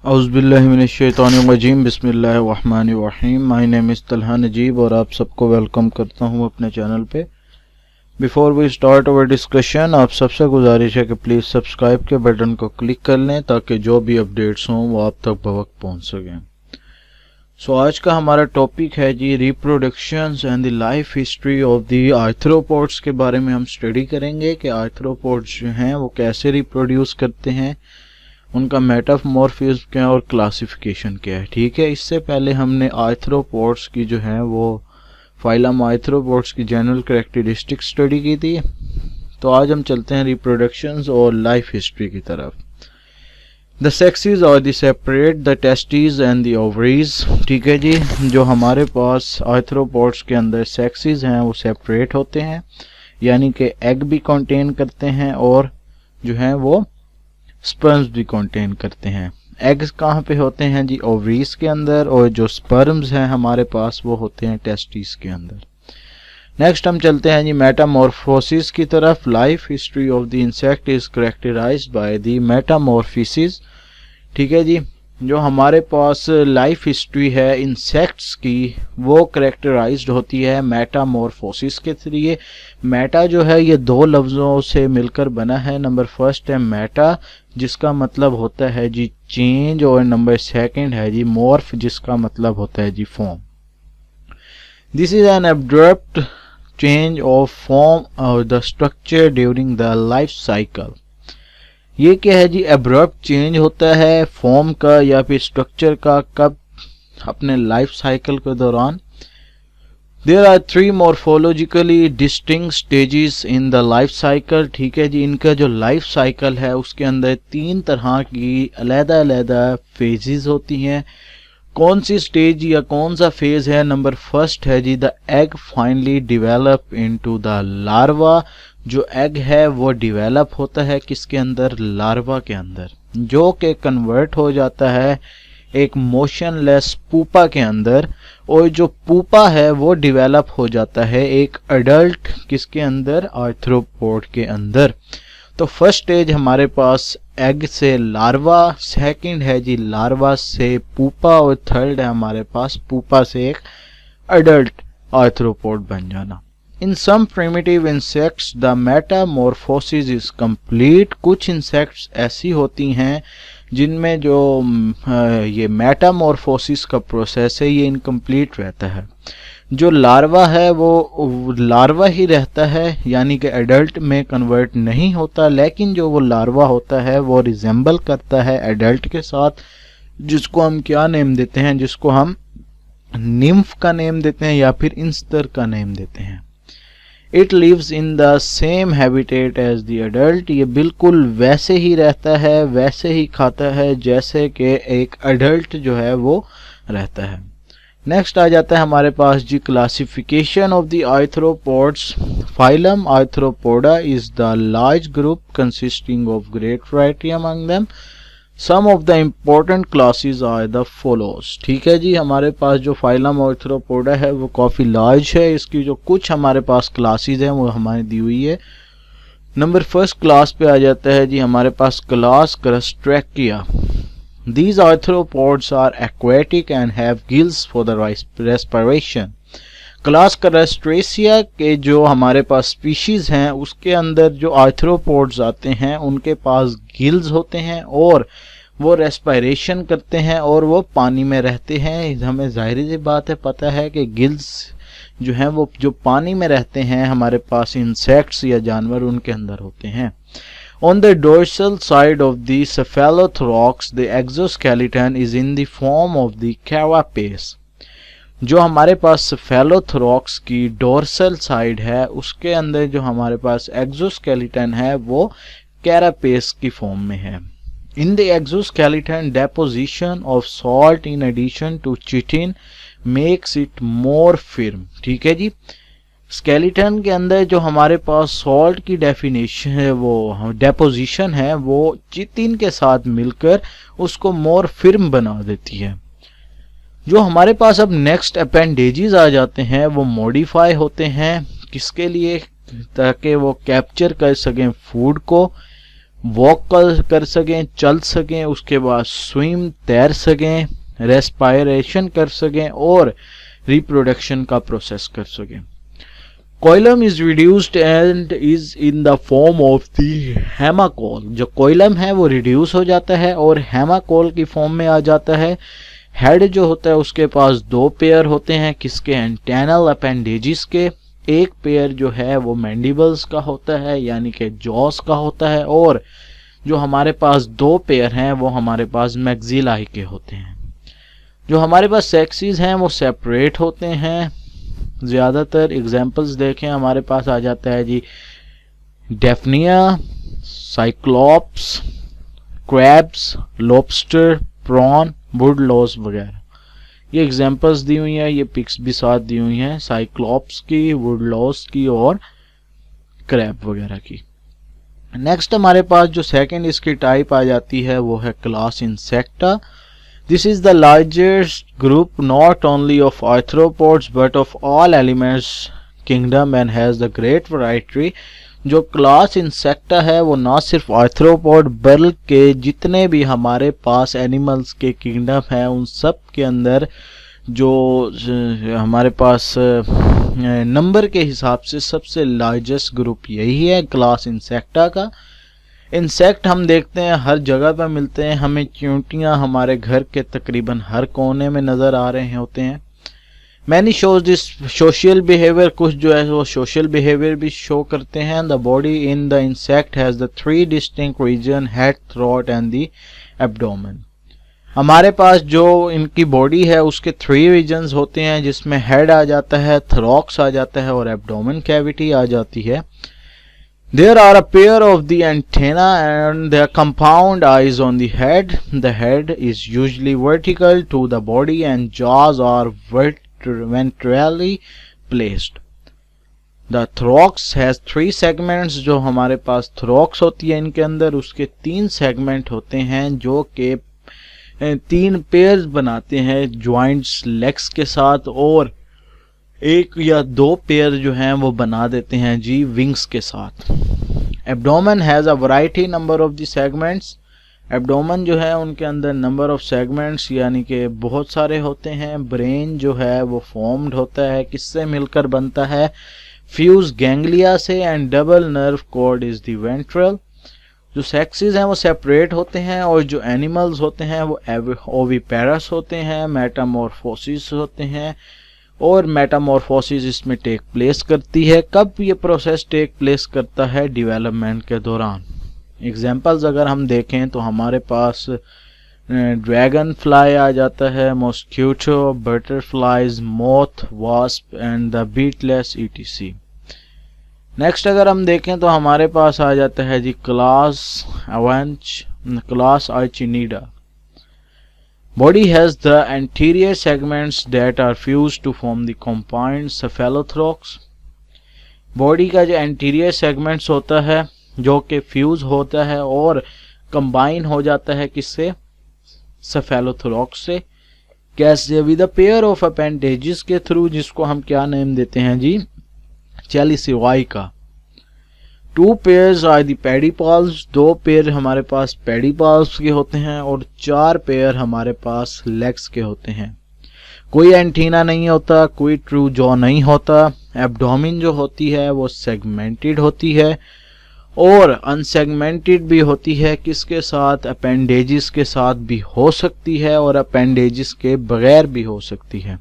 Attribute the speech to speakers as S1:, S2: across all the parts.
S1: औज़ुबिल्लाहिमिनश्शैतानिर्रजीम बिस्मिल्लाहिर्रहमानिर्रहीम। My name is Talha Najeeb और आप सबको वेलकम करता हूं अपने चैनल पे। Before we start our discussion, आप सबसे गुजारिश है कि प्लीज़ सब्सक्राइब के बटन को क्लिक कर लें ताकि जो भी अपडेट्स हों वो आप तक बवक्त पहुंच सकें। सो आज का हमारा टॉपिक है जी reproductions and the life history of the arthropods के बारे में हम स्टडी करेंगे कि आर्थ्रोपोड्स जो हैं वो कैसे रिप्रोड्यूस करते हैं, उनका मेटामॉर्फिज्म क्या है और क्लासिफिकेशन क्या है। ठीक है, इससे पहले हमने आर्थ्रोपोड्स की जो है वो फाइलम आर्थ्रोपोड्स की जनरल कैरेक्टरिस्टिक्स स्टडी की थी। तो आज हम चलते हैं रिप्रोडक्शंस और लाइफ हिस्ट्री की तरफ। The sexes are the separate the testis and the ovaries. ठीक है जी, जो हमारे पास आर्थ्रोपोड्स के अंदर सेक्सेस हैं वो सेपरेट होते हैं, यानी कि एग भी कंटेन करते हैं और जो है वो स्पर्म्स भी कंटेन करते हैं। एग्स कहाँ पे होते हैं जी? ओवरीज के अंदर, और जो स्पर्म्स हैं हमारे पास वो होते हैं टेस्टिस के अंदर। नेक्स्ट हम चलते हैं जी मेटामॉर्फोसिस की तरफ। Life history of the insect is characterised by the metamorphosis. ठीक है जी, जो हमारे पास लाइफ हिस्ट्री है इंसेक्ट्स की वो कैरेक्टराइज्ड होती है मेटामॉर्फोसिस के जरिए। मेटा जो है ये दो लफ्ज़ों से मिलकर बना है। नंबर फर्स्ट है मेटा, जिसका मतलब होता है जी चेंज, और नंबर सेकंड है जी मॉर्फ, जिसका मतलब होता है जी form. This is an abrupt change of form और the structure during the life cycle. ये क्या है जी? अब्रप्ट चेंज होता है फॉर्म का या फिर स्ट्रक्चर का, कब? अपने लाइफ साइकिल के दौरान। There are three morphologically distinct stages in the life cycle। ठीक है जी, इनका जो लाइफ साइकिल है उसके अंदर तीन तरह की अलग-अलग फेजेस होती हैं। कौन सी स्टेज या कौन सा फेज है? नंबर फर्स्ट है जी the egg finally develop into the larva. जो एग है वो डिवेलप होता है किसके अंदर? लार्वा के अंदर, जो कि कन्वर्ट हो जाता है एक मोशनलेस पूपा के अंदर, और जो पूपा है वो डिवेलप हो जाता है एक अडल्ट किसके अंदर? आर्थ्रोपोड के अंदर। तो फर्स्ट स्टेज हमारे पास एग से लार्वा, सेकंड है जी लार्वा से पूपा, और थर्ड है हमारे पास पूपा से एक अडल्ट आर्थ्रोपोड बन जाना। In some primitive insects the metamorphosis is complete. कुछ इंसेक्ट्स ऐसी होती हैं जिनमें जो ये मेटामॉर्फोसिस का प्रोसेस है ये इनकम्प्लीट रहता है। जो लार्वा है वो लार्वा ही रहता है, यानी कि एडल्ट में कन्वर्ट नहीं होता, लेकिन जो वो लार्वा होता है वो रिजेंबल करता है एडल्ट के साथ, जिसको हम क्या नेम देते हैं? जिसको हम निम्फ का नेम देते हैं या फिर इंस्टर का नेम देते हैं। It lives in the same habitat as the adult. ये बिल्कुल वैसे ही रहता है, वैसे ही खाता है जैसे कि एक अडल्ट जो है वो रहता है। नेक्स्ट आ जाता है हमारे पास जी classification of the arthropods. Phylum arthropoda is the large group consisting of great variety among them. Some of the important classes are the follows. ठीक है जी, हमारे पास जो फाइलम आर्थ्रोपोडा है वो काफ़ी लार्ज है। इसकी जो कुछ हमारे पास क्लासेस हैं वो हमारी दी हुई है। नंबर फर्स्ट क्लास पे आ जाता है जी हमारे पास class क्रस्ट्रैकिया। These arthropods are aquatic and have gills for the respiration। Class crustacea के जो हमारे पास स्पीशीज हैं उसके अंदर जो आर्थ्रोपोड्स आते हैं उनके पास गिल्स होते हैं और वो रेस्पिरेशन करते हैं और वो पानी में रहते हैं। हमें जाहिर सी बात है पता है कि गिल्स जो हैं वो जो पानी में रहते हैं हमारे पास इंसेक्ट्स या जानवर उनके अंदर होते हैं। On the dorsal side of the cephalothorax, the exoskeleton is in the form of the carapace। जो हमारे पास cephalothorax की डोर्सल साइड है उसके अंदर जो हमारे पास एक्सोस्केलेटन है वो carapace की फॉर्म में है। In the exoskeleton, deposition of salt in addition to chitin makes it more firm। ठीक है जी, स्केलेटन के अंदर जो हमारे पास सॉल्ट की डेफिनेशन है वो डेपोजिशन है वो चिटिन के साथ मिलकर उसको मोर फिर्म बना देती है। जो हमारे पास अब नेक्स्ट अपेंडेजेस आ जाते हैं वो मॉडिफाई होते हैं किसके लिए? ताकि वो कैप्चर कर सकें फूड को, वॉक कर सकें, चल सकें, उसके बाद स्विम तैर सकें, रेस्पायरेशन कर सकें और रिप्रोडक्शन का प्रोसेस कर सकें। Coelom is reduced and is in the form of the haemocoel. जो कोइलम है वो रिड्यूस हो जाता है और हेमाकोल की फॉर्म में आ जाता है। हेड जो होता है उसके पास दो पेयर होते हैं, किसके? एंटेनल अपेंडेजिस के। एक पेयर जो है वो मैंडिबल्स का होता है यानी कि जॉस का होता है, और जो हमारे पास दो पेयर हैं वो हमारे पास मैक्सिलाई के होते हैं। जो हमारे पास सेक्सेस हैं वो सेपरेट होते हैं ज़्यादातर। एग्जांपल्स देखें, हमारे पास आ जाता है जी daphnia, cyclops, crabs, lobster, prawn, woodlouse वगैरह। ये एग्जांपल्स दी हुई हैं, ये पिक्स भी साथ दी हुई हैं साइक्लोप्स की, वुडलॉस की और क्रैब वगैरह की। नेक्स्ट हमारे पास जो सेकंड इसकी टाइप आ जाती है वो है class insecta. This is the largest group not only of arthropods but of all elements kingdom and has the great variety। जो क्लास इंसेक्टा है वो ना सिर्फ आर्थ्रोपोड बल्कि जितने भी हमारे पास एनिमल्स के किंगडम है उन सब के अंदर जो हमारे पास नंबर के हिसाब से सबसे लार्जेस्ट ग्रुप यही है क्लास इंसेक्टा का। इंसेक्ट हम देखते हैं हर जगह पर मिलते हैं, हमें चींटियां हमारे घर के तकरीबन हर कोने में नज़र आ रहे होते हैं। Many shows this social behaviour, कुछ जो है वो सोशल बिहेवियर भी शो करते हैं। The body in the insect has the three distinct region, head, throat and the abdomen. हमारे पास जो इनकी बॉडी है उसके थ्री रीजन्स होते हैं, जिसमें हेड आ जाता है, थ्रोक्स आ जाता है और एब्डोमेन कैविटी आ जाती है। There are a pair of the antenna and the compound eyes on the head. The head is usually vertical to the body and jaws are ventrally placed. The thorax has three segments. जो हमारे पास thorax होती है इनके अंदर उसके तीन segment होते हैं जो कि तीन पेयर्स बनाते हैं ज्वाइंट्स लेग्स के साथ, और एक या दो पेयर जो हैं वो बना देते हैं जी विंग्स के साथ। Abdomen has a variety number of the segments. Abdomen जो है उनके अंदर नंबर ऑफ सेगमेंट्स यानी कि बहुत सारे होते हैं। ब्रेन जो है वो फॉर्म्ड होता है, किससे मिलकर बनता है? फ्यूज गैंग्लिया से, and double nerve cord is the ventral. जो सेक्सेस हैं वो सेपरेट होते हैं और जो एनिमल्स होते हैं वो ओविपेरस होते हैं, मेटामॉर्फोसिस होते हैं, और मेटामॉर्फोसिस इसमें टेक प्लेस करती है। कब ये प्रोसेस टेक प्लेस करता है? डेवलपमेंट के दौरान। एग्जांपल्स अगर हम देखें तो हमारे पास ड्रैगन फ्लाई आ जाता है, mosquito, butterflies, moth, wasp and the Beatles etc। Next अगर हम देखें तो हमारे पास आ जाता है जी class आर्चिनीडा। Body has the anterior segments that are fused to form the combined cephalothorax। Body का जो एंटीरियर सेगमेंट्स होता है जो कि फ्यूज होता है और कंबाइन हो जाता है किससे? सेफेलोथोरैक्स से। कैसे? With a pair of appendages के थ्रू, जिसको हम क्या नेम देते हैं जी? चेलिसिवाई का। Two pairs are the pedipalps. दो पेयर हमारे पास पेडिपाल्स के होते हैं और चार पेयर हमारे पास लेग्स के होते हैं। कोई एंटीना नहीं होता, कोई ट्रू जॉ नहीं होता। एब्डोमेन जो होती है वो सेगमेंटेड होती है और अनसेगमेंटेड भी होती है। किसके साथ? अपेंडेजेस के साथ भी हो सकती है और अपेंडेजेस के बगैर भी हो सकती है।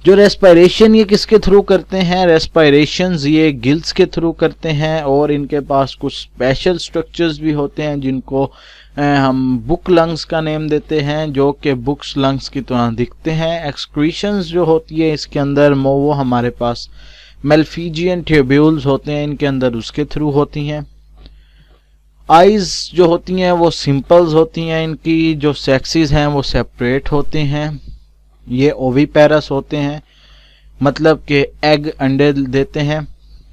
S1: जो रेस्पायरेशन ये किसके थ्रू करते हैं? रेस्पायरेशन ये गिल्स के थ्रू करते हैं और इनके पास कुछ स्पेशल स्ट्रक्चर्स भी होते हैं जिनको हम बुक लंग्स का नेम देते हैं, जो कि बुक्स लंग्स की तरह दिखते हैं। एक्सक्रीशंस जो होती है इसके अंदर वो हमारे पास मेल्फिजियन ट्यूब्यूल्स होते हैं, इनके अंदर उसके थ्रू होती हैं। आइज जो होती हैं वो सिंपल्स होती हैं, इनकी जो सेक्सेस हैं वो सेपरेट होते हैं। ये ओविपेरस होते हैं, मतलब कि एग अंडे देते हैं।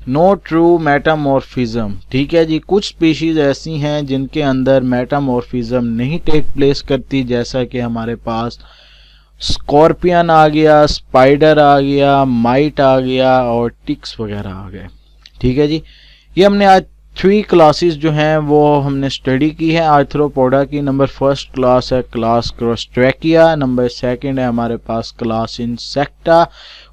S1: नो ट्रू मेटामॉर्फिज्म, ठीक है जी। कुछ स्पीशीज ऐसी हैं जिनके अंदर मेटामॉर्फिज्म नहीं टेक प्लेस करती, जैसा कि हमारे पास स्कॉर्पियन आ गया, स्पाइडर आ गया, माइट आ गया और टिक्स वगैरह आ गए, ठीक है जी। ये हमने आज 3 क्लासेस जो हैं वो हमने स्टडी की है आर्थ्रोपोडा की। नंबर फर्स्ट क्लास है क्लास क्रोस्ट्रैकिया, नंबर सेकंड है हमारे पास क्लास इंसेक्टा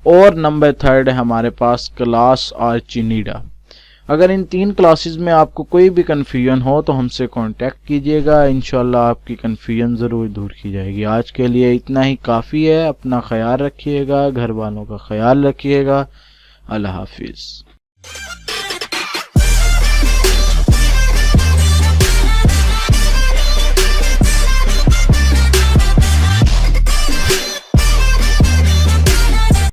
S1: और नंबर थर्ड है हमारे पास क्लास आर्चिनिडा। अगर इन 3 क्लासेस में आपको कोई भी कन्फ्यूजन हो तो हमसे कांटेक्ट कीजिएगा, इंशाल्लाह आपकी कन्फ्यूजन ज़रूर दूर की जाएगी। आज के लिए इतना ही काफ़ी है। अपना ख्याल रखिएगा, घर वालों का ख्याल रखिएगा। अल्लाह हाफिज़।